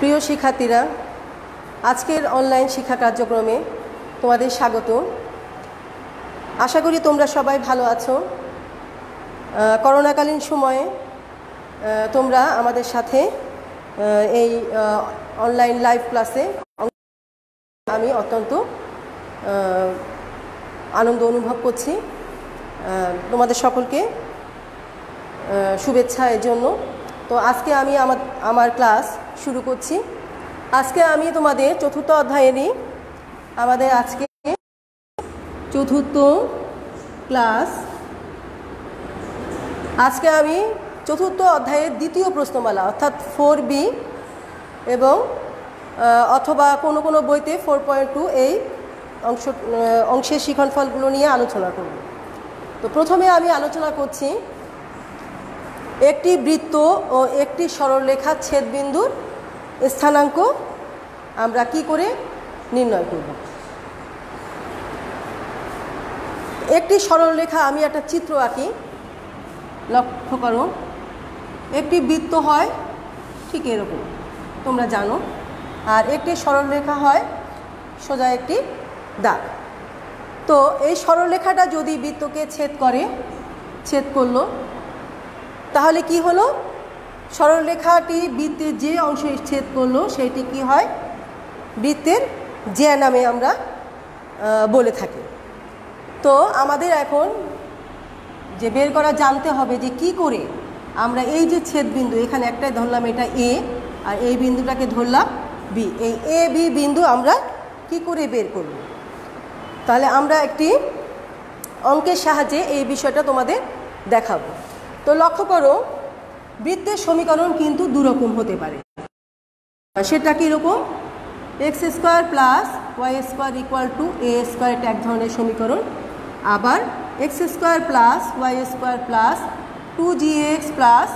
প্রিয় শিক্ষার্থীরা, আজকের অনলাইন শিক্ষা কার্যক্রমে তোমাদের স্বাগত। আশা করি তোমরা সবাই ভালো আছো। করোনাকালীন সময়ে তোমরা আমাদের সাথে এই অনলাইন লাইভ ক্লাসে আমি অত্যন্ত আনন্দ অনুভব করছি। তোমাদের সকলকে শুভেচ্ছা এর জন্য। তো আজকে আমি আমার ক্লাস শুরু করছি। আজকে আমি তোমাদের চতুর্থ অধ্যায়েরই আমাদের আজকে চতুর্থ ক্লাস। আজকে আমি চতুর্থ অধ্যায়ের দ্বিতীয় প্রশ্নমালা অর্থাৎ 4B এবং অথবা কোনো কোনো বইতে 4.2 এই অংশের শিক্ষণফলগুলো নিয়ে আলোচনা করব। তো প্রথমে আমি আলোচনা করছি একটি বৃত্ত ও একটি সরলরেখার ছেদবিন্দুর স্থানাঙ্ক আমরা কি করে নির্ণয় করব। একটি সরলরেখা, আমি একটা চিত্র আঁকি, লক্ষ্য করো। একটি বৃত্ত হয় ঠিক এরকম, তোমরা জানো, আর একটি সরলরেখা হয় সোজা একটি দাগ। তো এই সরলরেখাটা যদি বৃত্তকে ছেদ করলো, তাহলে কি হলো? সরলরেখাটি বৃত্তের যে অংশে ছেদ করলো সেটি কি হয়? বৃত্তের জ্যা নামে আমরা বলে থাকি। তো আমাদের এখন যে বের করা জানতে হবে যে কি করে আমরা এই যে ছেদবিন্দু, এখানে একটাই ধরলাম এটা এ, আর এই বিন্দুটাকে ধরলাম বি, এই এ বি বিন্দু আমরা কি করে বের করব। তাহলে আমরা একটি অঙ্কের সাহায্যে এই বিষয়টা তোমাদের দেখাবো। তো লক্ষ্য করো, বৃত্তের সমীকরণ কিন্তু দুরকম হতে পারে। সেটা কীরকম? X square plus y square equal to a square, এটা এক ধরনের সমীকরণ। আবার x square plus y square plus 2gx plus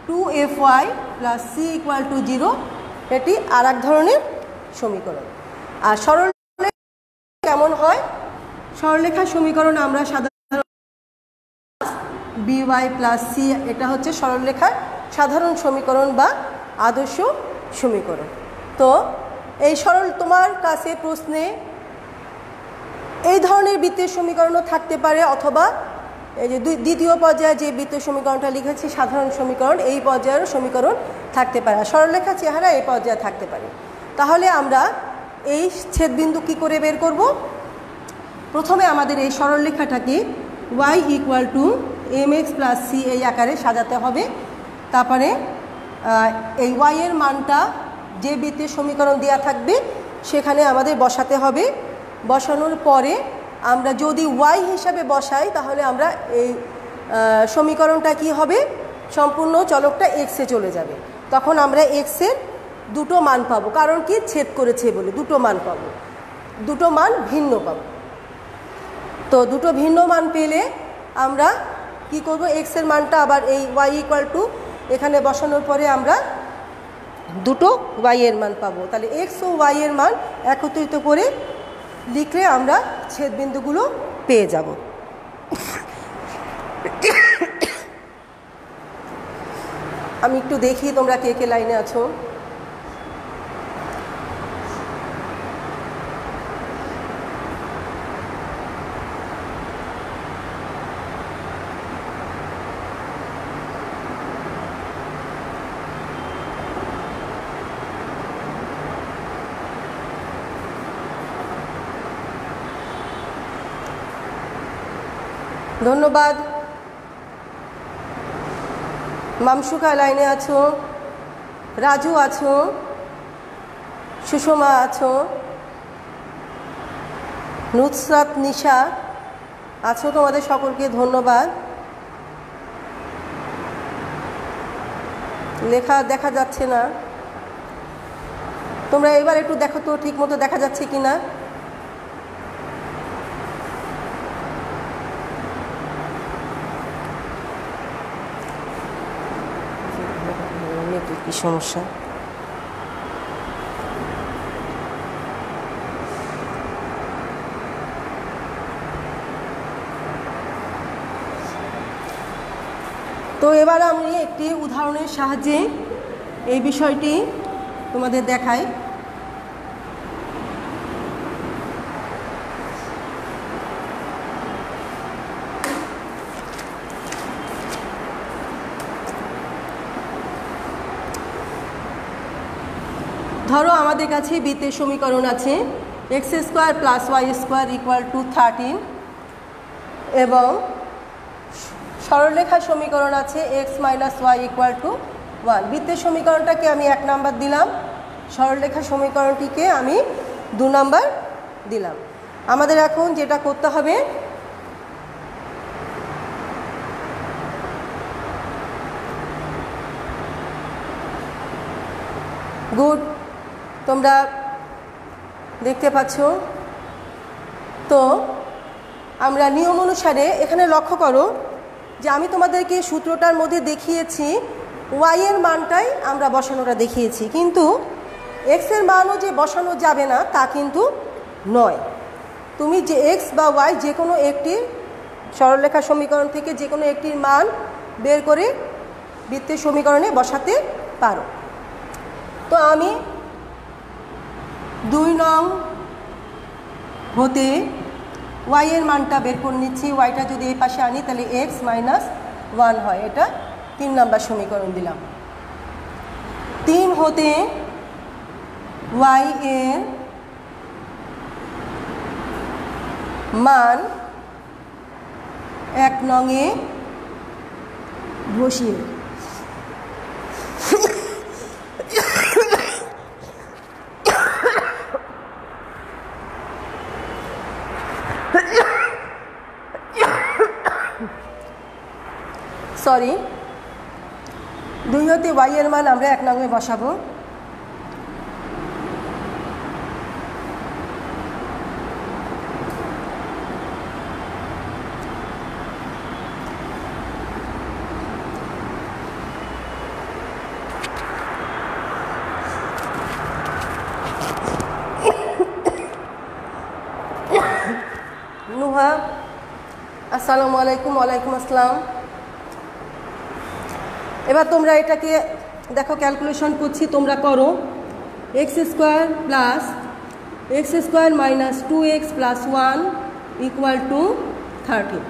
2fy plus c equal to 0, এটি আর এক ধরনের সমীকরণ। আর সরলরেখা কেমন হয়? সরলরেখার সমীকরণ আমরা সাধারণত by প্লাস সি, এটা হচ্ছে সরলরেখার সাধারণ সমীকরণ বা আদর্শ সমীকরণ। তো এই তোমার কাছে প্রশ্নে এই ধরনের বৃত্তের সমীকরণও থাকতে পারে, অথবা এই যে দ্বিতীয় পর্যায়ে যে বৃত্তের সমীকরণটা লিখেছি সাধারণ সমীকরণ, এই পর্যায়েরও সমীকরণ থাকতে পারে। সরলরেখা চেহারা এই পর্যায়ে থাকতে পারে। তাহলে আমরা এই ছেদবিন্দু কি করে বের করব? প্রথমে আমাদের এই সরলরেখাটাকে y equal to mx plus c এই আকারে সাজাতে হবে। তারপরে এই y এর মানটা যে বৃত্তের সমীকরণ দেওয়া থাকবে সেখানে আমাদের বসাতে হবে। বসানোর পরে আমরা যদি y হিসাবে বসাই, তাহলে আমরা এই সমীকরণটা কি হবে? সম্পূর্ণ চলকটা x-এ চলে যাবে। তখন আমরা x-এর দুটো মান পাবো, কারণ কি ছেদ করেছে বলে দুটো মান পাবো, দুটো মান ভিন্ন পাবো। তো দুটো ভিন্ন মান পেলে আমরা কি করব? x-এর মানটা আবার এই y ইকুয়াল টু এখানে বসানোর পরে আমরা দুটো y এর মান পাবো। তাহলে x ও y এর মান একত্রিত করে লিখলে আমরা ছেদবিন্দুগুলো পেয়ে যাব। আমি একটু দেখি তোমরা কে কে লাইনে আছো। ধন্যবাদ। মামসুকা লাইনে আছো, রাজু আছো, সুষমা আছো, নুসরাত নিশা আছো, তোমাদের সকলকে ধন্যবাদ। লেখা দেখা যাচ্ছে না, তোমরা এবার একটু দেখো তো ঠিক মতো দেখা যাচ্ছে কি না। কি সমস্যা? তো এবার আমি একটি উদাহরণের সাহায্যে এই বিষয়টি তোমাদের দেখাই। ধরো আমাদের কাছে বৃত্তের সমীকরণ আছে x² + y² = 13 এবং সরলরেখার সমীকরণ আছে x - y = 1। বৃত্তের সমীকরণটাকে আমি 1 নাম্বার দিলাম, সরলরেখার সমীকরণটিকে আমি 2 নাম্বার দিলাম। আমাদের এখন যেটা করতে হবে, গুড, তোমরা দেখতে পাচ্ছ। তো আমরা নিয়ম অনুসারে এখানে লক্ষ্য করো যে আমি তোমাদেরকে সূত্রটার মধ্যে দেখিয়েছি y এর মানটাই আমরা বসানোটা দেখিয়েছি, কিন্তু x এর মানও যে বসানো যাবে না তা কিন্তু নয়। তুমি যে x বা y যে কোনো একটি সরলরেখা সমীকরণ থেকে যে কোনো একটির মান বের করে বৃত্তের সমীকরণে বসাতে পারো। তো আমি 2 নং হতে y এর মানটা বের করে নিচ্ছি। yটা যদি এই পাশে আনি তাহলে x - 1 হয়, এটা 3 নাম্বার সমীকরণ দিলাম। 3 হতে y এর মান 1 নংয়ে বসিয়ে সরি 2 হতে y এর মান আমরা 1 নংয়ে বসাবো। নুহা, আসসালামু আলাইকুম। ওয়ালাইকুম আসসালাম। এবার তোমরা এটাকে দেখো, ক্যালকুলেশন করছি, তোমরা করো। x² + x² - 2x + 1 = 30।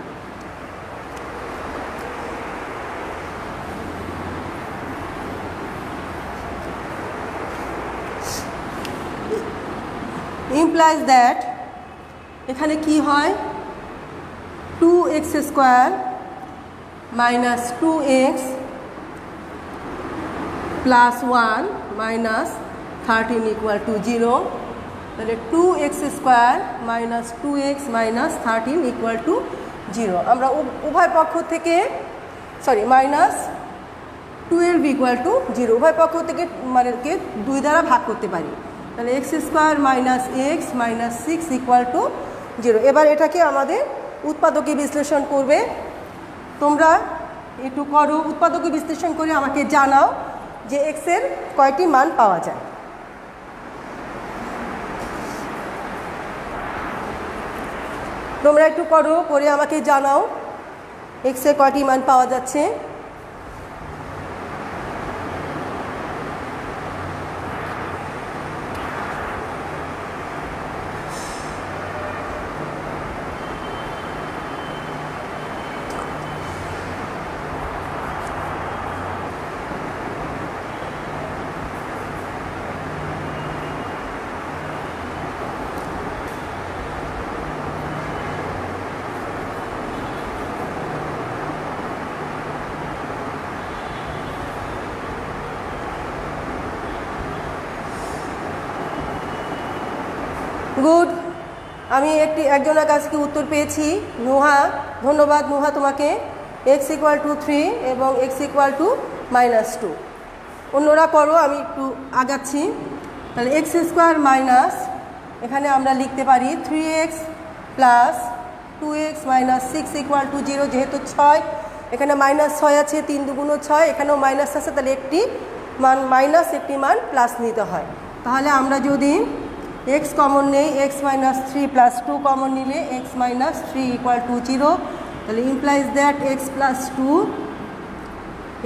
implies that এখানে কি হয়, 2x² - 2x + 1 - 13 = 0। তাহলে 2x² - 2x - 13 = 0। আমরা উভয় পক্ষ থেকে -12 = 0 উভয় পক্ষ থেকে মানকে 2 দ্বারা ভাগ করতে পারি। তাহলে x² - x - 6 = 0। এবার এটাকে আমাদের উৎপাদকে বিশ্লেষণ করবে। তোমরা একটু করো, উৎপাদকে বিশ্লেষণ করে আমাকে জানাও যে x এর কয়টি মান পাওয়া যায়। তোমরা একটু করো, করে আমাকে জানাও x এর কয়টি মান পাওয়া যাচ্ছে। গুড, আমি একজনের কাছ থেকে উত্তর পেয়েছি। নুহা, ধন্যবাদ নুহা তোমাকে। x = 3 এবং x = -2। অন্যরা করো, আমি একটু আগাচ্ছি। তাহলে x² এখানে আমরা লিখতে পারি 3x + 2x - 6 = 0। যেহেতু 6 এখানে -6 আছে, 3 × 2 = 6, এখানেও মাইনাস আছে, তাহলে একটি মান মাইনাস একটি মান প্লাস নিতে হয়। তাহলে আমরা যদি x কমন নেই, x - 3 + 2 কমন নিলে x - 3 = 0। তাহলে implies that x + 2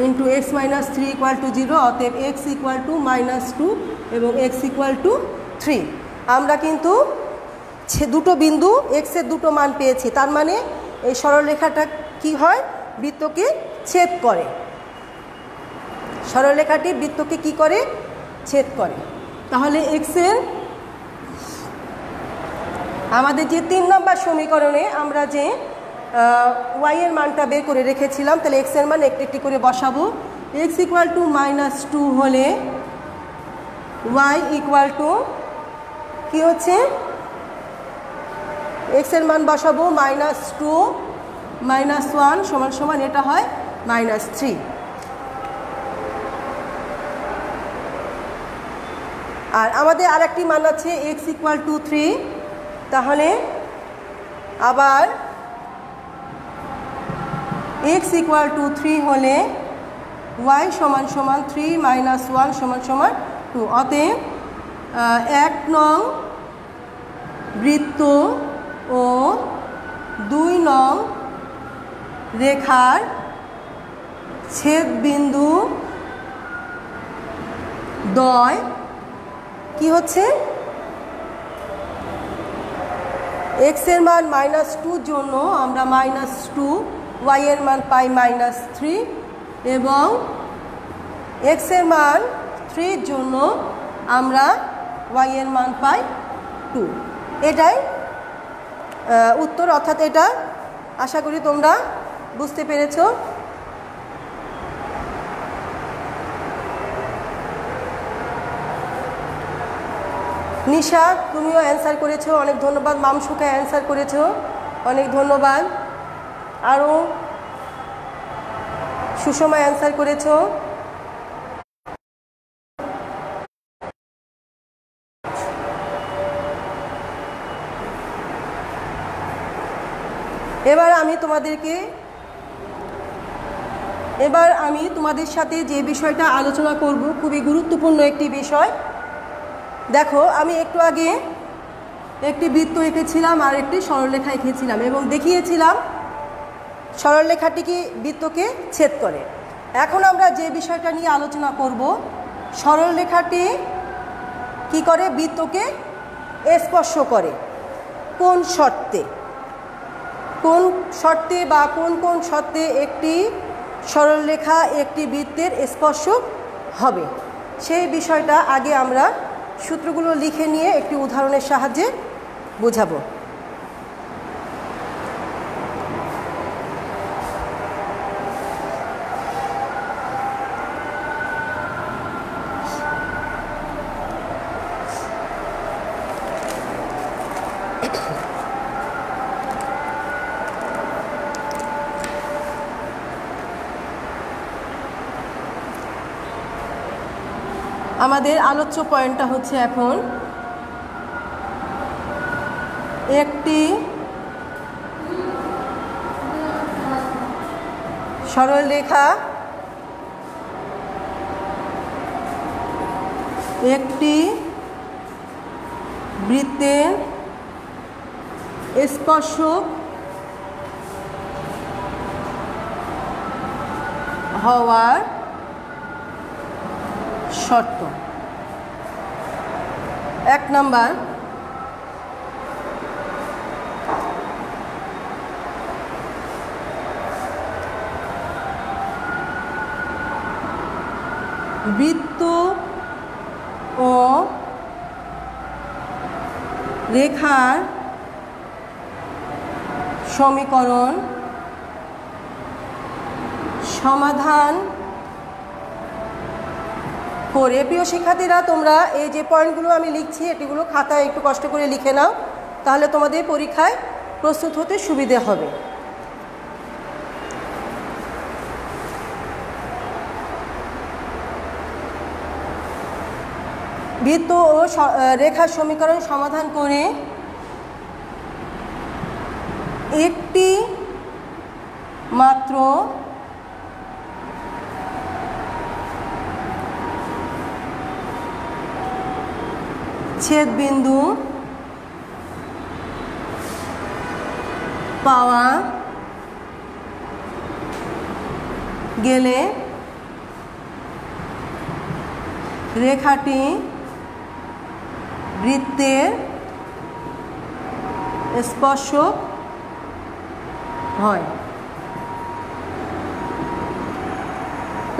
into x minus three equal to zero, অতএব এক্স ইকুয়াল টু -2 এবং এক্স ইকুয়াল টু 3। আমরা কিন্তু দুটো বিন্দু এক্সের দুটো মান পেয়েছি, তার মানে এই সরলরেখাটা কি হয়, বৃত্তকে ছেদ করে। সরলরেখাটি বৃত্তকে কি করে, ছেদ করে। তাহলে এক্সের আমাদের যে 3 নম্বর সমীকরণে আমরা যে ওয়াই এর মানটা বের করে রেখেছিলাম, তাহলে এক্স এর মান একটি একটি করে বসাবো। এক্স ইকুয়াল টু -2 হলে ওয়াই ইকুয়াল টু কী হচ্ছে, এক্স এর মান বসাবো -2 -1 সমান সমান এটা হয় -3। আর আমাদের আর একটি মান আছে এক্স ইকুয়াল টু 3, তাহলে আবার এক্স ইকুয়াল টু 3 হলে ওয়াই সমান সমান 3 - 1 সমান সমান 2। অতএব 1 নং বৃত্ত ও 2 নং রেখার ছেদ বিন্দু দ্বয় কি হচ্ছে, এক্স এর মান -2 জন্য আমরা -2, ওয়াই এর মান পাই -3 এবং এক্স এর মান 3 জন্য আমরা ওয়াই এর মান পাই 2। এটাই উত্তর, অর্থাৎ এটা আশা করি তোমরা বুঝতে পেরেছো। নিশা তুমিও অ্যান্সার করেছো, অনেক ধন্যবাদ। মামসুকা অ্যান্সার করেছো, অনেক ধন্যবাদ। আরও সুষমা অ্যান্সার করেছো। এবার আমি তোমাদের সাথে যে বিষয়টা আলোচনা করব খুবই গুরুত্বপূর্ণ একটি বিষয়। দেখো, আমি একটু আগে একটি বৃত্ত এঁকেছিলাম আর একটি সরলরেখা এঁকেছিলাম এবং দেখিয়েছিলাম সরলরেখাটি কি বৃত্তকে ছেদ করে। এখন আমরা যে বিষয়টা নিয়ে আলোচনা করব, সরলরেখাটি কি করে, বৃত্তকে স্পর্শ করে। কোন শর্তে বা কোন কোন শর্তে একটি সরলরেখা একটি বৃত্তের স্পর্শক হবে, সেই বিষয়টা আগে আমরা সূত্রগুলো লিখে নিয়ে একটি উদাহরণের সাহায্যে বোঝাবো। আমাদের আলোচ্য পয়েন্টটা হচ্ছে এখন একটি সরলরেখা একটি বৃত্তের স্পর্শক হওয়ার শর্ত। 1 নাম্বার, বৃত্ত ও রেখার সমীকরণ সমাধান করে। প্রিয় শিক্ষার্থীরা, তোমরা এই যে পয়েন্টগুলো আমি লিখছি এটিগুলো খাতায় একটু কষ্ট করে লিখে নাও, তাহলে তোমাদের পরীক্ষায় প্রস্তুত হতে সুবিধে হবে। বৃত্ত ও রেখার সমীকরণ সমাধান করে একটি মাত্র ছেদ বিন্দু পাওয়া গেলে রেখাটি বৃত্তের স্পর্শক হয়।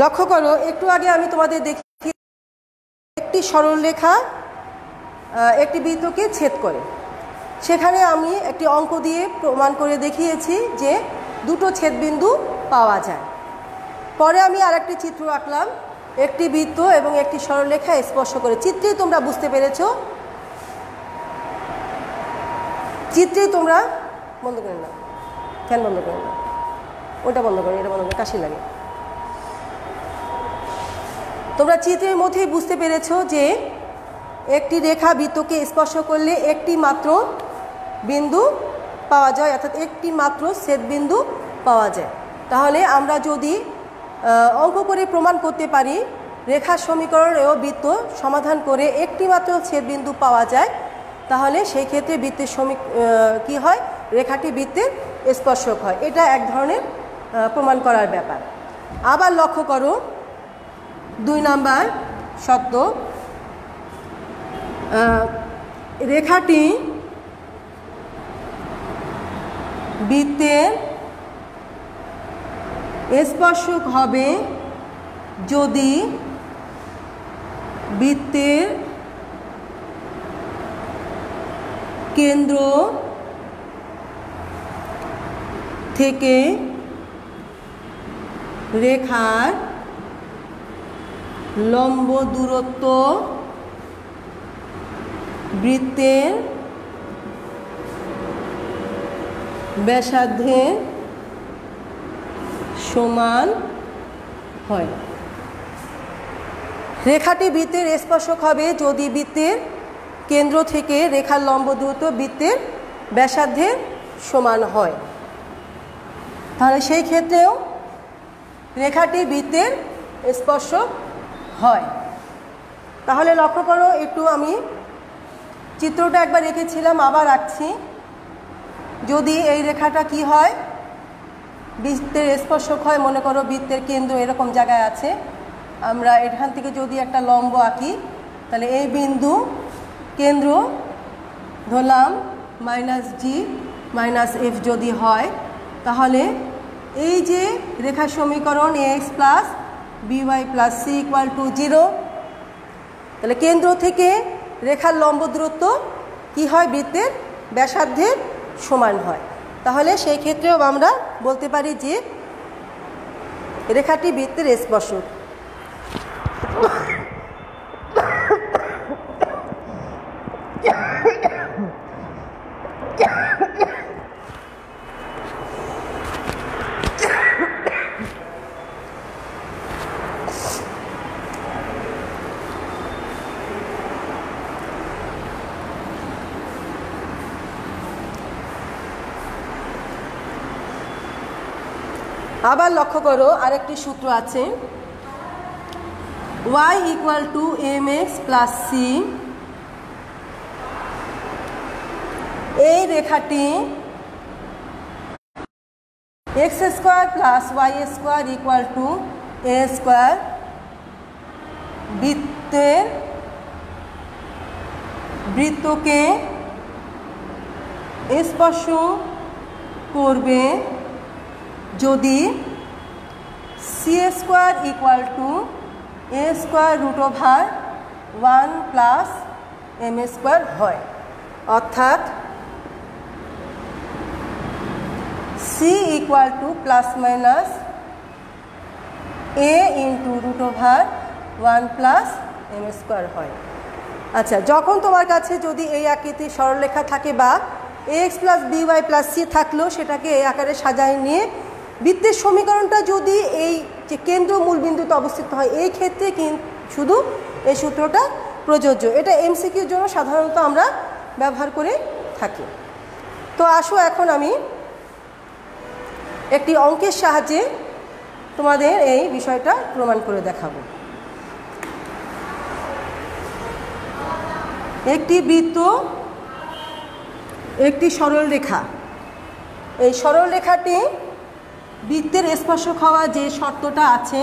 লক্ষ্য করো, একটু আগে আমি তোমাদের দেখি একটি সরলরেখা একটি বৃত্তকে ছেদ করে, সেখানে আমি একটি অঙ্ক দিয়ে প্রমাণ করে দেখিয়েছি যে দুটো ছেদবিন্দু পাওয়া যায়। পরে আমি আরেকটি চিত্র আঁকলাম, একটি বৃত্ত এবং একটি সরলরেখা স্পর্শ করে। চিত্রেই তোমরা বুঝতে পেরেছ, চিত্রেই তোমরা বন্ধ করে না, ফ্যান বন্ধ করে না, ওটা বন্ধ করে, এটা বন্ধ করে, কাশি লাগে। তোমরা চিত্রের মধ্যেই বুঝতে পেরেছ যে একটি রেখা বৃত্তকে স্পর্শ করলে একটি মাত্র বিন্দু পাওয়া যায়, অর্থাৎ একটি মাত্র ছেদবিন্দু পাওয়া যায়। তাহলে আমরা যদি অঙ্ক করে প্রমাণ করতে পারি রেখার সমীকরণ ও বৃত্ত সমাধান করে একটি মাত্র ছেদবিন্দু পাওয়া যায়, তাহলে সেই ক্ষেত্রে বৃত্তের কি হয়, রেখাটি বৃত্তের স্পর্শক হয়। এটা এক ধরনের প্রমাণ করার ব্যাপার। আবার লক্ষ্য করো 2 নাম্বার শর্ত, রেখাটি বৃত্তের স্পর্শক হবে যদি বৃত্তের কেন্দ্র থেকে রেখার লম্ব দূরত্ব বৃত্তের ব্যাসার্ধের সমান হয়। রেখাটি বৃত্তের স্পর্শক হবে যদি বৃত্তের কেন্দ্র থেকে রেখার লম্ব দূরত্ব বৃত্তের ব্যাসার্ধের সমান হয়। তাহলে সেই ক্ষেত্রেও রেখাটি বৃত্তের স্পর্শক হয়। তাহলে লক্ষ্য করো, একটু আমি চিত্রটা একবার রেখেছিলাম, আবার আঁকছি। যদি এই রেখাটা কি হয়, বৃত্তের স্পর্শক হয়, মনে করো বৃত্তের কেন্দ্র এরকম জায়গায় আছে, আমরা এখান থেকে যদি একটা লম্ব আঁকি, তাহলে এই বিন্দু কেন্দ্র ধরলাম -g -f যদি হয়, তাহলে এই যে রেখা সমীকরণ ax + by + c = 0, তাহলে কেন্দ্র থেকে রেখার লম্ব দূরত্ব কি হয়, বৃত্তের ব্যাসার্ধের সমান হয়। তাহলে সেই ক্ষেত্রেও আমরা বলতে পারি যে রেখাটি বৃত্তের স্পর্শক। আবার লক্ষ্য করো, আরেকটি সূত্র আছে, y = mx + c। এই রেখাটি x² + y² = a²। বৃত্তকে স্পর্শ করবে যদি c² = a²√1 + m² হয়, অর্থাৎ c = ± a √1 + m² হয়। আচ্ছা, যখন তোমার কাছে যদি এই আকৃতির সরলরেখা থাকে বা ax + by + c থাকলেও সেটাকে এই আকারে সাজায় নিয়ে বৃত্তের সমীকরণটা যদি এই যে কেন্দ্র মূলবিন্দুতে অবস্থিত হয়, এই ক্ষেত্রে শুধু এই সূত্রটা প্রযোজ্য। এটা এমসিকিউর জন্য সাধারণত আমরা ব্যবহার করে থাকি। তো আসো এখন আমি একটি অঙ্কের সাহায্যে তোমাদের এই বিষয়টা প্রমাণ করে দেখাবো। একটি বৃত্ত, একটি সরলরেখা, এই সরলরেখাটি বৃত্তের স্পর্শক হওয়া যে শর্তটা আছে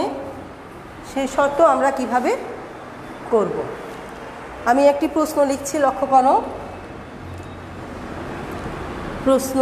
সেই শর্ত আমরা কিভাবে করব। আমি একটি প্রশ্ন লিখছি, লক্ষ্য করো। প্রশ্ন: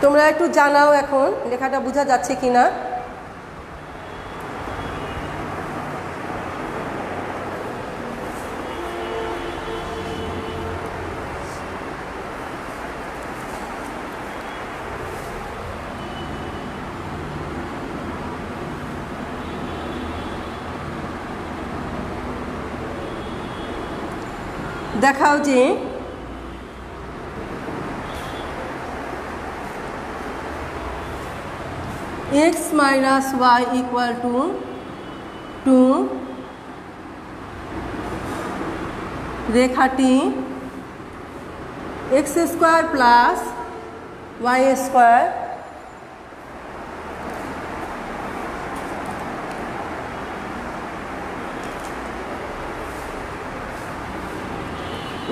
তোমরা একটু জানাও এখন লেখাটা বোঝা যাচ্ছে কিনা। দেখাও যে x minus y equal to 2 রেখাটি x square plus y square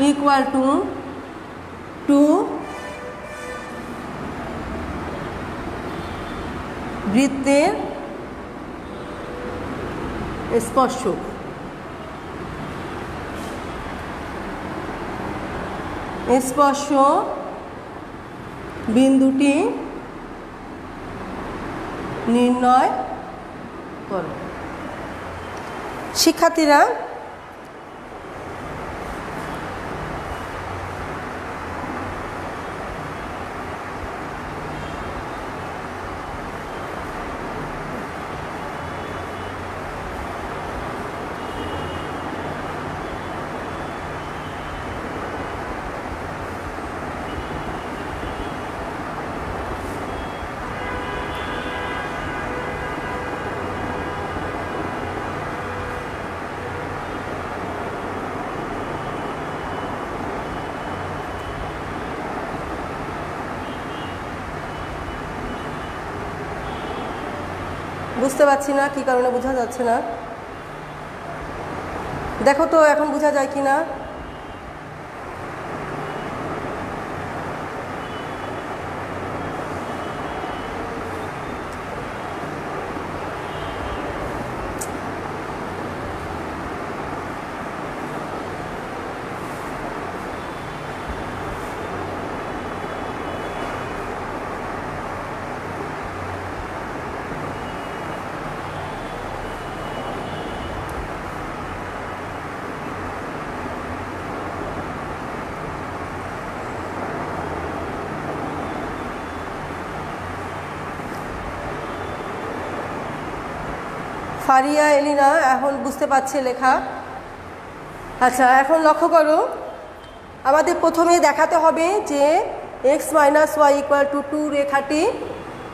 equal to 2 বৃত্তের স্পর্শক। স্পর্শ বিন্দুটি নির্ণয় করো। শিক্ষার্থীরা, বুঝতে পারছি না কি কারণে বোঝা যাচ্ছে না। দেখো তো এখন বোঝা যায় কিনা। ফারিয়া এলিনা এখন বুঝতে পারছে লেখা। আচ্ছা, এখন লক্ষ্য করো, আমাদের প্রথমে দেখাতে হবে যে x minus y equal to 2 রেখাটি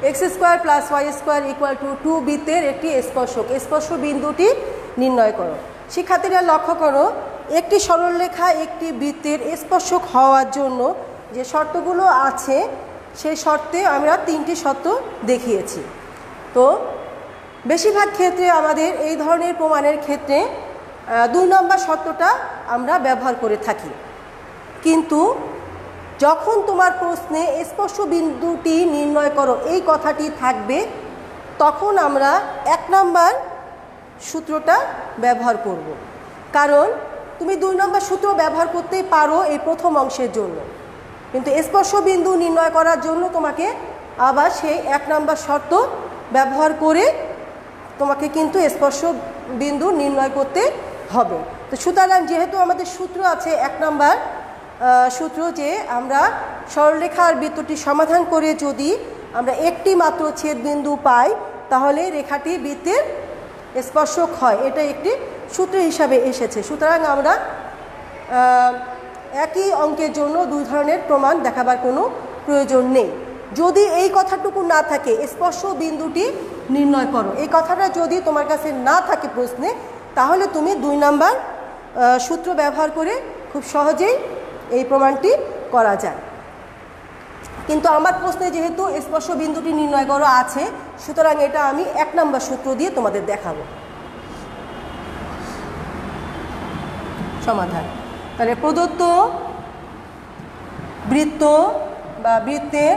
x square plus y square equal to 2 বৃত্তের একটি স্পর্শক। স্পর্শ বিন্দুটি নির্ণয় করো। শিক্ষার্থীরা লক্ষ্য করো, একটি সরলরেখা একটি বৃত্তের স্পর্শক হওয়ার জন্য যে শর্তগুলো আছে সেই শর্তে আমরা 3টি শর্ত দেখিয়েছি। তো বেশিরভাগ ক্ষেত্রে আমাদের এই ধরনের প্রমাণের ক্ষেত্রে 2 নম্বর শর্তটা আমরা ব্যবহার করে থাকি, কিন্তু যখন তোমার প্রশ্নে স্পর্শ বিন্দুটি নির্ণয় করো এই কথাটি থাকবে তখন আমরা 1 নম্বর সূত্রটা ব্যবহার করব। কারণ তুমি 2 নম্বর সূত্র ব্যবহার করতেই পারো এই প্রথম অংশের জন্য, কিন্তু স্পর্শ বিন্দু নির্ণয় করার জন্য তোমাকে আবার সেই 1 নম্বর শর্ত ব্যবহার করে তোমাকে কিন্তু স্পর্শ বিন্দু নির্ণয় করতে হবে। তো সুতরাং যেহেতু আমাদের সূত্র আছে 1 নম্বর সূত্র, যে আমরা সরলরেখার বৃত্তটি সমাধান করে যদি আমরা একটি মাত্র ছেদবিন্দু পাই তাহলে রেখাটি বৃত্তের স্পর্শক হয়। এটা একটি সূত্র হিসাবে এসেছে। সুতরাং আমরা একই অঙ্কের জন্য দুই ধরনের প্রমাণ দেখাবার কোনো প্রয়োজন নেই। যদি এই কথাটুকু না থাকে, স্পর্শ বিন্দুটি নির্ণয় করো, এই কথাটা যদি তোমার কাছে না থাকে প্রশ্নে, তাহলে তুমি 2 নাম্বার সূত্র ব্যবহার করে খুব সহজেই এই প্রমাণটি করা যায়। কিন্তু আমার প্রশ্নে যেহেতু স্পর্শ বিন্দুটি নির্ণয় করো আছে, সুতরাং এটা আমি 1 নাম্বার সূত্র দিয়ে তোমাদের দেখাবো। সমাধান। তাহলে প্রদত্ত বৃত্ত বা বৃত্তের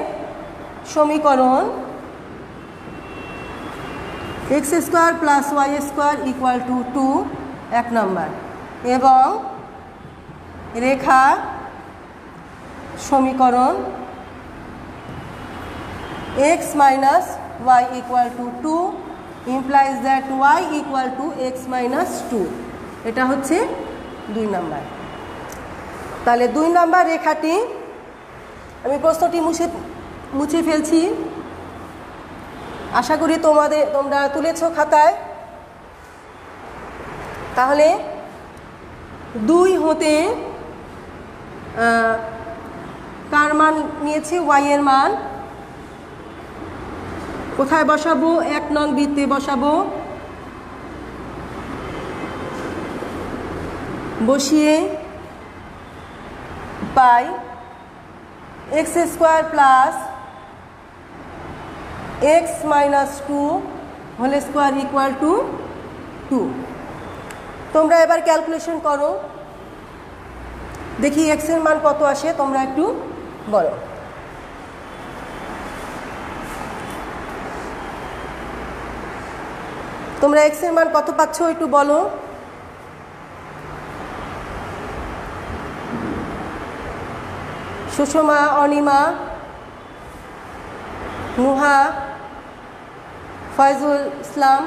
সমীকরণ x² + y² = 2 1 নাম্বার, এবং রেখা সমীকরণ x - y = 2 implies that y = x - 2, এটা হচ্ছে 2 নাম্বার। তাহলে 2 নাম্বার রেখাটি, আমি প্রশ্নটি মুছে ফেলছি, আশা করি তোমরা তুলেছ খাতায়। তাহলে 2 হতে কার মান নিয়েছি? y এর মান কোথায় বসাবো? 1 নং বৃত্তে বসাবো। বসিয়ে পাই x² + x - 2 হোল স্কোয়ার = 2। তোমরা এবার ক্যালকুলেশন করো, দেখি x এর মান কত আসে, তোমরা একটু বলো। তোমরা x এর মান কত পাচ্ছ একটু বলো। সুষমা, অনিমা, নুহা, ফয়জুল ইসলাম,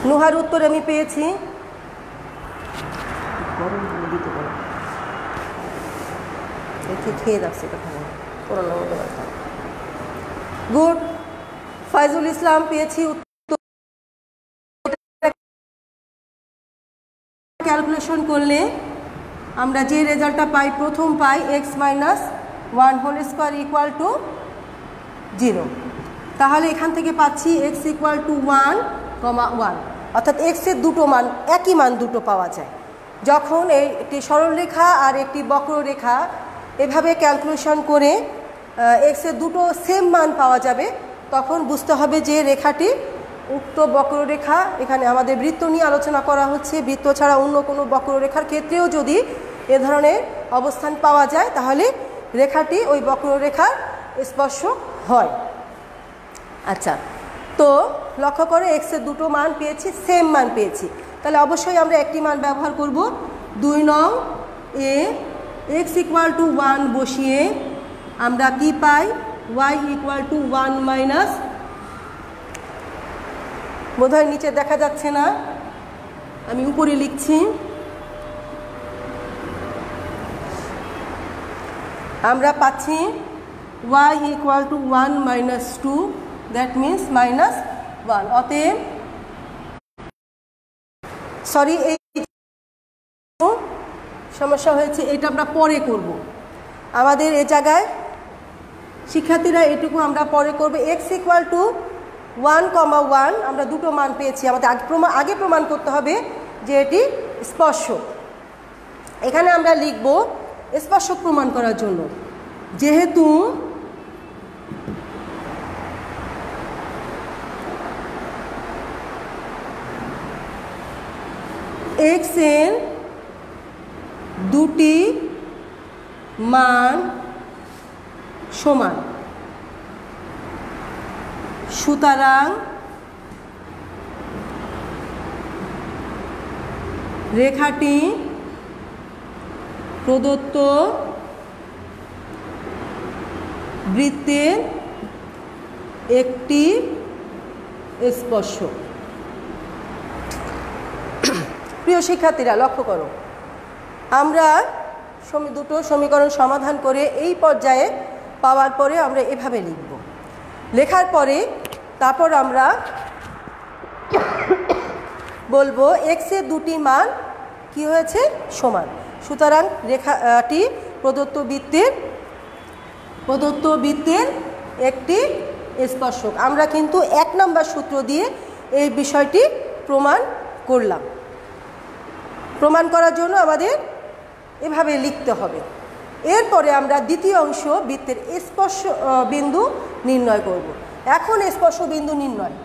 নুহার উত্তর আমি পেয়েছি। খেয়ে যাচ্ছে গুড। ফয়জুল ইসলাম পেয়েছি উত্তর। ক্যালকুলেশন করলে আমরা যে রেজাল্টটা পাই, প্রথম পাই x - 1 হোল স্কোয়ার = 0। তাহলে এখান থেকে পাচ্ছি x = 1, 1, অর্থাৎ x এর দুটো মান, একই মান দুটো পাওয়া যায়। যখন একটি সরলরেখা আর একটি বক্ররেখা এভাবে ক্যালকুলেশন করে x এর দুটো সেম মান পাওয়া যাবে, তখন বুঝতে হবে যে রেখাটি উক্ত বক্ররেখা, এখানে আমাদের বৃত্ত নিয়ে আলোচনা করা হচ্ছে, বৃত্ত ছাড়া অন্য কোনো বক্ররেখার ক্ষেত্রেও যদি এ ধরনের অবস্থান পাওয়া যায়, তাহলে রেখাটি ওই বক্ররেখার স্পর্শ হয়। আচ্ছা, তো লক্ষ্য করে x এর দুটো মান পেয়েছি, সেম মান পেয়েছি, তাহলে অবশ্যই আমরা একটি মান ব্যবহার করব। 2 নং এ x = 1 বসিয়ে আমরা কি পাই? y = 1 - বোধহয় নিচে দেখা যাচ্ছে না, আমি উপরে লিখছি। আমরা পাচ্ছি y = 1 - 2, দ্যাট মিন্স -1। অতএব সরি, এই সমস্যা হয়েছে, এটা আমরা পরে করব। আমাদের এই জায়গায় শিক্ষার্থীরা এটুকু আমরা পরে করব। x = 1, 1, আমরা দুটো মান পেয়েছি। আমাদের আগে প্রমাণ করতে হবে যে এটি স্পর্শক। এখানে আমরা লিখব স্পর্শক প্রমাণ করার জন্য, যেহেতু x এর দুটি মান সমান, সুতরাং রেখাটি প্রদত্ত বৃত্তের একটি স্পর্শক। প্রিয় শিক্ষার্থীরা লক্ষ্য করো, আমরা দুটো সমীকরণ সমাধান করে এই পর্যায়ে পাওয়ার পরে আমরা এভাবে লিখব। লেখার পরে তারপর আমরা বলবো এক্সের দুটি মান কি হয়েছে সমান। সুতরাং রেখাটি প্রদত্ত বৃত্তের একটি স্পর্শক। আমরা কিন্তু 1 নম্বর সূত্র দিয়ে এই বিষয়টি প্রমাণ করলাম। প্রমাণ করার জন্য আমাদের এভাবে লিখতে হবে। এরপরে আমরা দ্বিতীয় অংশ বৃত্তের স্পর্শ বিন্দু নির্ণয় করব। এখন স্পর্শ বিন্দু নির্ণয়,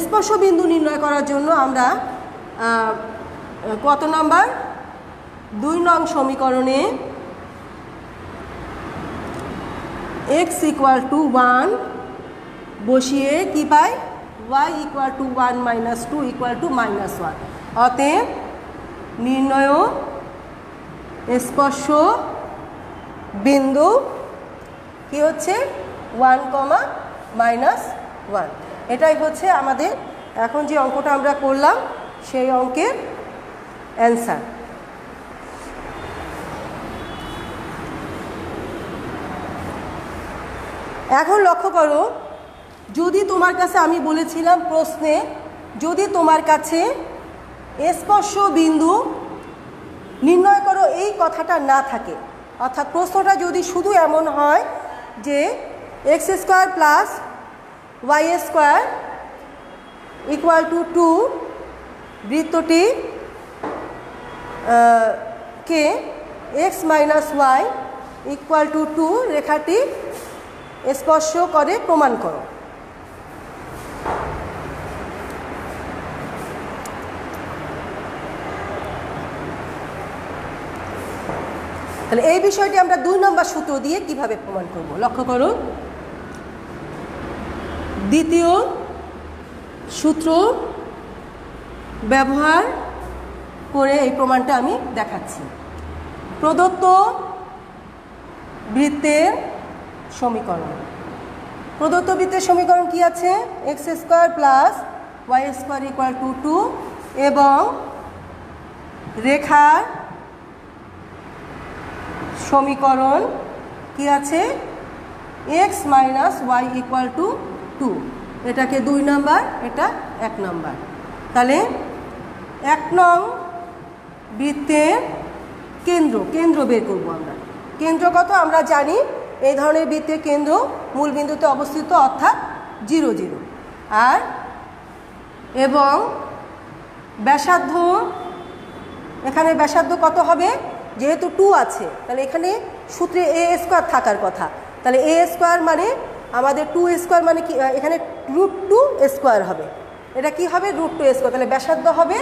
স্পর্শ বিন্দু নির্ণয় করার জন্য আমরা কত নাম্বার 2 নং সমীকরণে x = 1 বসিয়ে কি পাই, y = 1 - 2 = -1। অতএব নির্ণয় স্পর্শ বিন্দু কি হচ্ছে 1, -1। এটাই হচ্ছে আমাদের এখন যে অঙ্কটা আমরা করলাম সেই অঙ্কের অ্যান্সার। এখন লক্ষ্য করো, যদি তোমার কাছে আমি বলেছিলাম প্রশ্নে, যদি তোমার কাছে স্পর্শ বিন্দু নির্ণয় করো এই কথাটা না থাকে, অর্থাৎ প্রশ্নটা যদি শুধু এমন হয় যে x² + y² = 2, বৃত্তটি কে x - y = 2 রেখাটি স্পর্শ করে প্রমাণ করো। তাহলে এই বিষয়টি আমরা 2 নম্বর সূত্র দিয়ে কিভাবে প্রমাণ করব লক্ষ্য করো। দ্বিতীয় সূত্র ব্যবহার করে এই প্রমাণটা আমি দেখাচ্ছি। প্রদত্ত বৃত্তের সমীকরণ, কি আছে, x² + y² = 2 এবং রেখার সমীকরণ কি আছে, x - y = 2। এটাকে 2 নাম্বার, এটা 1 নাম্বার। তাহলে 1 নং বৃত্তের কেন্দ্র বের করব আমরা। কেন্দ্র কত আমরা জানি, এই ধরনের বৃত্তের কেন্দ্র মূল বিন্দুতে অবস্থিত, অর্থাৎ 0, 0। আর এবং ব্যাসার্ধ, এখানে ব্যাসার্ধ কত হবে, যেহেতু 2 আছে তাহলে এখানে সূত্রে a² থাকার কথা। তাহলে a² মানে আমাদের 2² মানে কি, এখানে √2² হবে। এটা কি হবে, √2²। তাহলে ব্যাসার্ধ হবে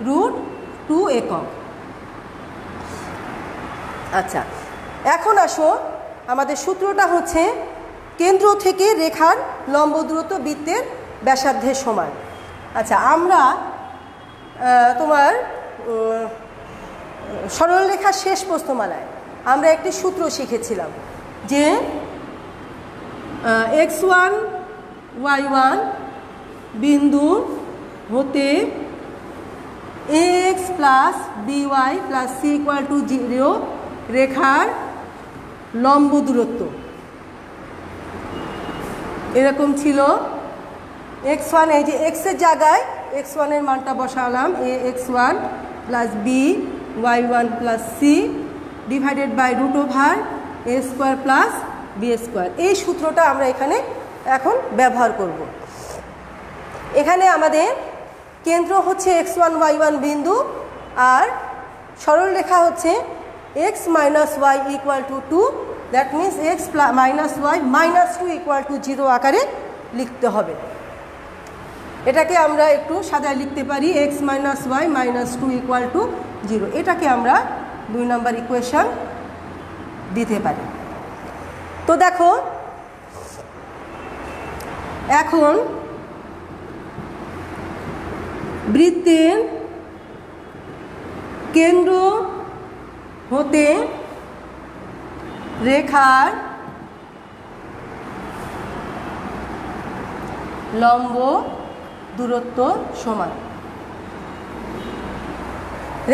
√2 একক। আচ্ছা, এখন আসো, আমাদের সূত্রটা হচ্ছে কেন্দ্র থেকে রেখার লম্ব দূরত্ব বৃত্তের ব্যাসার্ধের সমান। আচ্ছা, আমরা তোমার সরলরেখার শেষ প্রশ্নমালায় আমরা একটি সূত্র শিখেছিলাম যে x1 y1 বিন্দু হতে ax + by + c = 0 রেখার লম্ব দূরত্ব এরকম ছিল। x1, এই যে x এর জায়গায় x1 এর মানটা বসালাম, ax1 + b y1 + c / √a² + b²। এই সূত্রটা আমরা এখানে এখন ব্যবহার করব। এখানে আমাদের কেন্দ্র হচ্ছে x1 y1 বিন্দু আর সরল রেখা হচ্ছে x - y = 2। That means x - y - 2 = 0 আকারে লিখতে হবে। এটাকে আমরা একটু সাজায় লিখতে পারি, x - y - 2 = 0। এটাকে আমরা 2 নম্বর ইকুয়েশন দিতে পারি। তো দেখো, এখন বৃত্তের কেন্দ্র হতে রেখার লম্ব দূরত্ব সমান।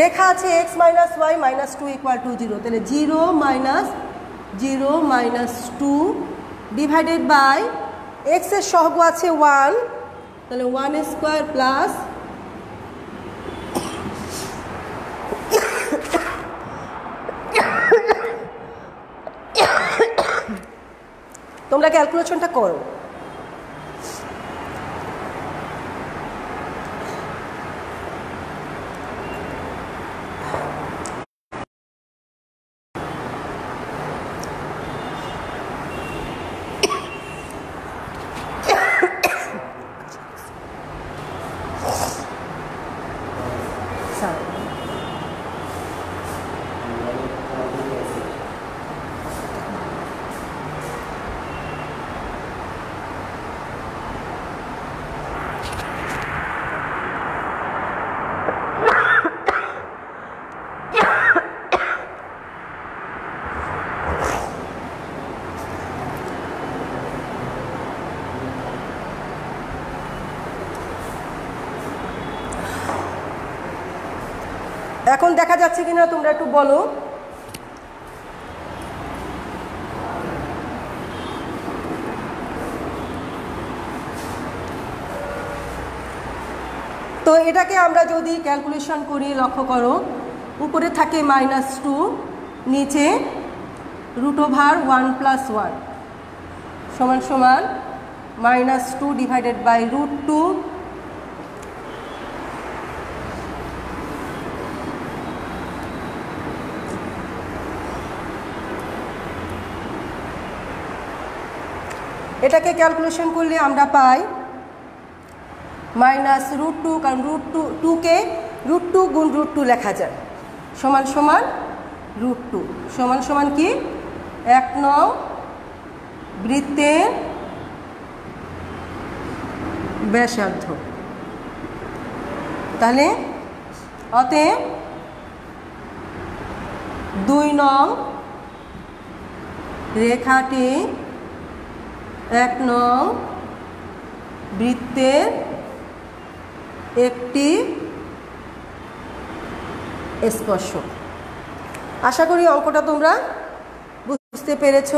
রেখা আছে x minus y minus 2 equal to 0, তাহলে 0 minus 0 minus 2 divided by x এর সহগ আছে 1, তাহলে 1 স্কোয়ার প্লাস তোমরা ক্যালকুলেশনটা করো। এখন দেখা যাচ্ছে কিনা তোমরা একটু বলো। তো এটাকে আমরা যদি ক্যালকুলেশন করি, লক্ষ্য করো উপরে থাকে -2, নিচে √1 + 1 সমান সমান -2 ডিভাইডেড বাই √2 এটাকে ক্যালকুলেশন করলে আমরা পাই -√2, কারণ √2 গুণ √2 লেখা যায়, সমান সমান √2 সমান সমান কি 1 নং বৃত্তের ব্যাসার্ধ। তাহলে অতএব 2 নং রেখাটি 1 নং বৃত্তের একটি স্পর্শক। আশা করি অঙ্কটা তোমরা বুঝতে পেরেছ।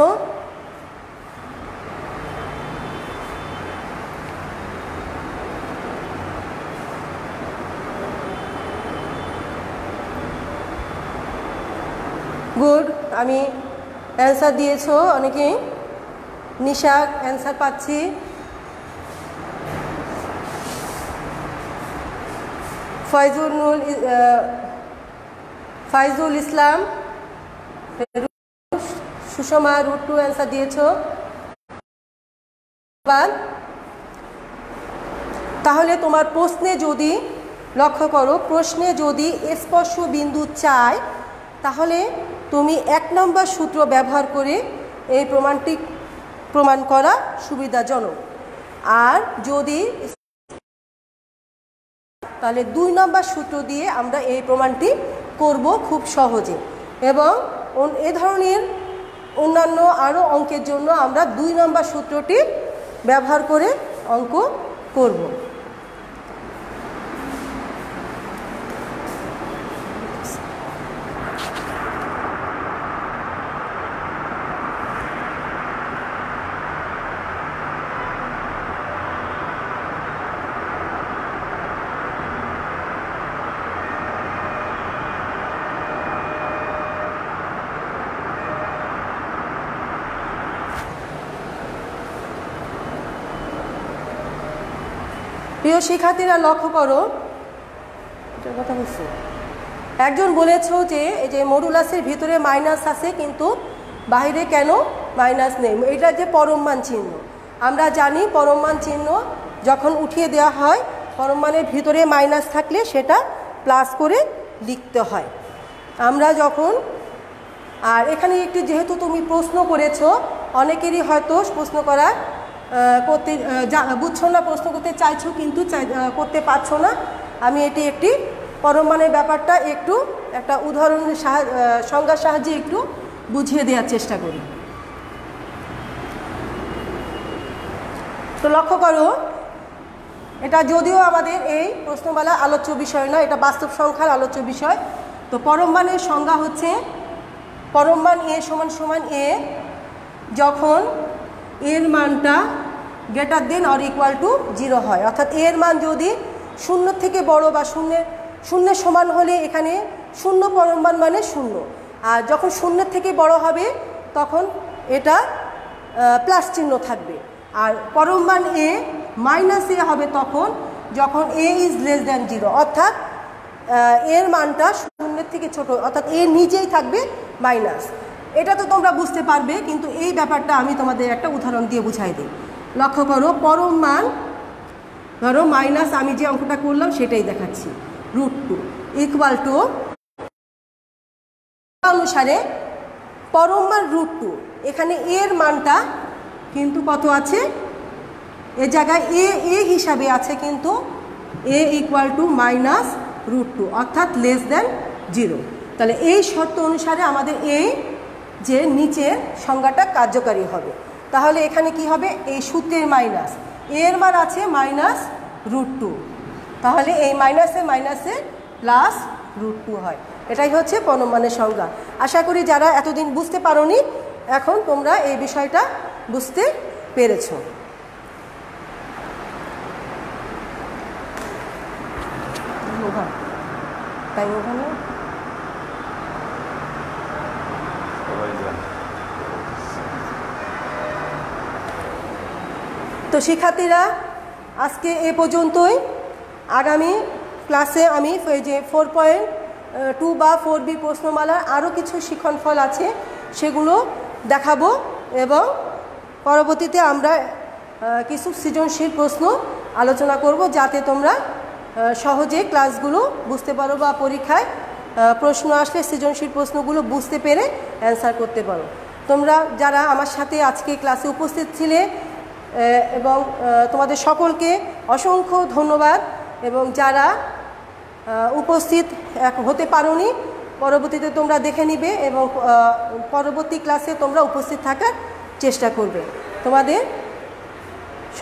গুড, আমি অ্যান্সার দিয়েছ অনেকেই। নিশা অ্যান্সার পাচ্ছি। ফাইজুল ইসলাম, সুষমা √2 অ্যান্সার দিয়েছ। তাহলে তোমার প্রশ্নে যদি লক্ষ্য করো, প্রশ্নে যদি স্পর্শ বিন্দু চায় তাহলে তুমি 1 নম্বর সূত্র ব্যবহার করে এই প্রমাণটি প্রমাণ করা সুবিধাজনক। আর যদি তাহলে 2 নম্বর সূত্র দিয়ে আমরা এই প্রমাণটি করব খুব সহজে। এবং এ ধরনের অন্যান্য আরও অঙ্কের জন্য আমরা 2 নম্বর সূত্রটি ব্যবহার করে অঙ্ক করব। প্রিয় শিক্ষার্থীরা লক্ষ্য করো, এটার কথা বলছি। একজন বলেছ যে এই যে মডুলাসের ভিতরে মাইনাস আছে কিন্তু বাইরে কেন মাইনাস নেই, এটা যে পরমমান চিহ্ন। আমরা জানি পরমমান চিহ্ন যখন উঠিয়ে দেওয়া হয়, পরমমানের ভিতরে মাইনাস থাকলে সেটা প্লাস করে লিখতে হয়। আমরা যখন আর এখানে একটি যেহেতু তুমি প্রশ্ন করেছো, অনেকেরই হয়তো প্রশ্ন করা বুঝছো না, প্রশ্ন করতে চাইছো কিন্তু করতে পারছো না। আমি এটি একটি পরম মানের ব্যাপারটা একটু একটা উদাহরণের সংজ্ঞার সাহায্যে একটু বুঝিয়ে দেওয়ার চেষ্টা করি। তো লক্ষ্য করো, এটা যদিও আমাদের এই প্রশ্নমালা আলোচ্য বিষয় নয়, এটা বাস্তব সংখ্যার আলোচ্য বিষয়। তো পরম মানের সংজ্ঞা হচ্ছে পরম মান এ সমান সমান এ যখন এর মানটা greater than or equal to 0 হয়, অর্থাৎ এর মান যদি 0 থেকে বড় বা শূন্যের সমান হলে এখানে 0 পরম মান মানে 0, আর যখন 0 থেকে বড় হবে তখন এটা প্লাস চিহ্ন থাকবে। আর পরম মান এ মাইনাস এ হবে তখন যখন এ ইজ লেস দ্যান 0, অর্থাৎ এর মানটা 0 থেকে ছোট, অর্থাৎ এ নিজেই থাকবে মাইনাস। এটা তো তোমরা বুঝতে পারবে, কিন্তু এই ব্যাপারটা আমি তোমাদের একটা উদাহরণ দিয়ে বুঝাই দিই। লক্ষ্য করো, পরম মান ধরো মাইনাস, আমি যে অঙ্কটা করলাম সেটাই দেখাচ্ছি, √2 ইকুয়াল টু অনুসারে পরম মান √2, এখানে এর মানটা কিন্তু কত আছে, এ জায়গায় এ হিসাবে আছে, কিন্তু এ ইকুয়াল টু মাইনাস √2 অর্থাৎ লেস দ্যান 0। তাহলে এই শর্ত অনুসারে আমাদের এই যে নিচের সংজ্ঞাটা কার্যকারী হবে। তাহলে এখানে কি হবে, এই সূত্রের মাইনাস এর মান আছে মাইনাস √2, তাহলে এই মাইনাসে মাইনাসে প্লাস √2 হয়। এটাই হচ্ছে পরম মানের সংজ্ঞা। আশা করি যারা এতদিন বুঝতে পারোনি এখন তোমরা এই বিষয়টা বুঝতে পেরেছ। তো শিক্ষার্থীরা আজকে এ পর্যন্তই। আগামী ক্লাসে আমি যে 4.2 বা 4B প্রশ্নমালার আরও কিছু শিক্ষণফল আছে সেগুলো দেখাবো, এবং পরবর্তীতে আমরা কিছু সৃজনশীল প্রশ্ন আলোচনা করব, যাতে তোমরা সহজে ক্লাসগুলো বুঝতে পারো বা পরীক্ষায় প্রশ্ন আসলে সৃজনশীল প্রশ্নগুলো বুঝতে পেরে অ্যান্সার করতে পারো। তোমরা যারা আমার সাথে আজকে ক্লাসে উপস্থিত ছিলে এবং তোমাদের সকলকে অসংখ্য ধন্যবাদ, এবং যারা উপস্থিত হতে পারোনি পরবর্তীতে তোমরা দেখে নিবে এবং পরবর্তী ক্লাসে তোমরা উপস্থিত থাকার চেষ্টা করবে। তোমাদের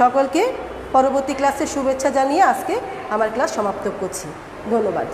সকলকে পরবর্তী ক্লাসে শুভেচ্ছা জানিয়ে আজকে আমার ক্লাস সমাপ্ত করছি। ধন্যবাদ।